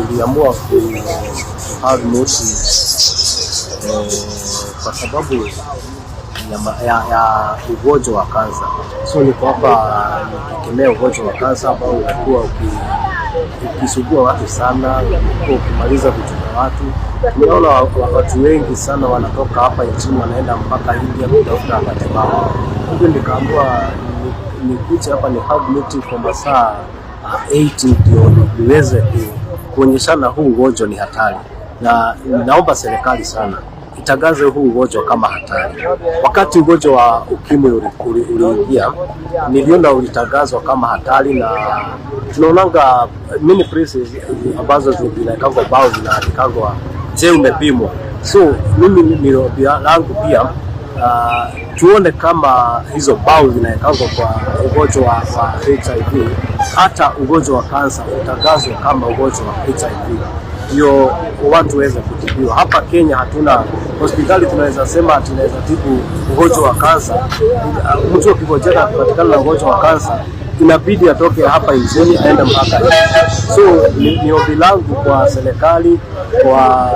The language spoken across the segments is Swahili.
niliamua kuhag moshi kwa sababu ya ugonjwa wa kansa. So niko hapa nikikemea ugonjwa wa kansa ambao unakuwa ukisugua watu sana, ukimaliza vitu vya watu. Tunaona watu wengi sana wanatoka hapa nchini wanaenda mpaka India kutafuta matibabu. Hivyo nikaamua nikuje hapa ni hug meeting kwa masaa 8 ndio niweze kuonyeshana huu ugonjwa ni hatari, na naomba serikali sana itangaze huu ugonjwa kama hatari. Wakati ugonjwa wa ukimwi uliingia, niliona ulitangazwa kama hatari, na tunaonanga many places ambazo zinawekwa bao zinaandikwa je, umepimwa. So mimi nilio langu pia tuone kama hizo bao zinawekwa kwa ugonjwa wa HIV, hata ugonjwa wa kansa utangazwe kama ugonjwa wa HIV, ndio watu waweze kutibiwa. Hapa Kenya hatuna hospitali tunaweza sema tunaweza tibu ugonjwa wa kansa. Mtu akigojeka kupatikana na ugonjwa wa kansa inabidi atoke hapa nchini aende mpaka. So ni ombi langu kwa serikali, kwa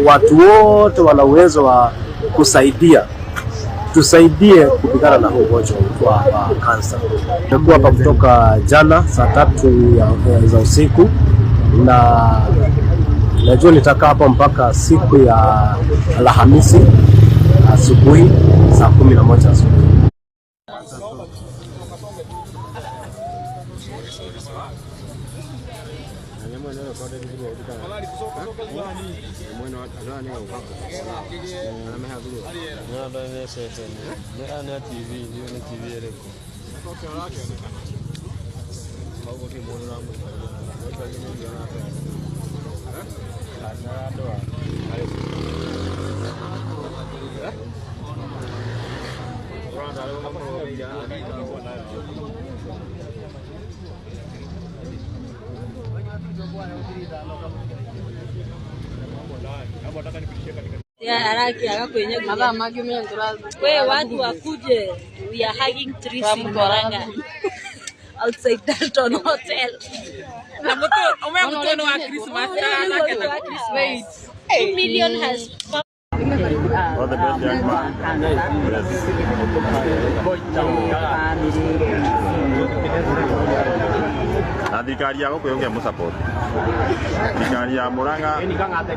watu wote wana uwezo wa kusaidia, tusaidie kupigana na ugonjwa wa kansa. Nimekuwa hapa kutoka jana saa 3 za usiku, na najua nitakaa hapa mpaka siku ya Alhamisi asubuhi saa 11 asubuhi. Watu wakuje, we are hugging trees in Murang'a outside Dalton Hotel. Na mtu umemtono wa Christmas na wait 2 million has all the best, young man. Na thirikari ya gũkũ yonge mũsupport. Thirikari ya Murang'a,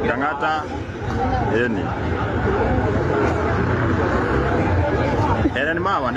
Kang'ata, eni. Ene ni mawa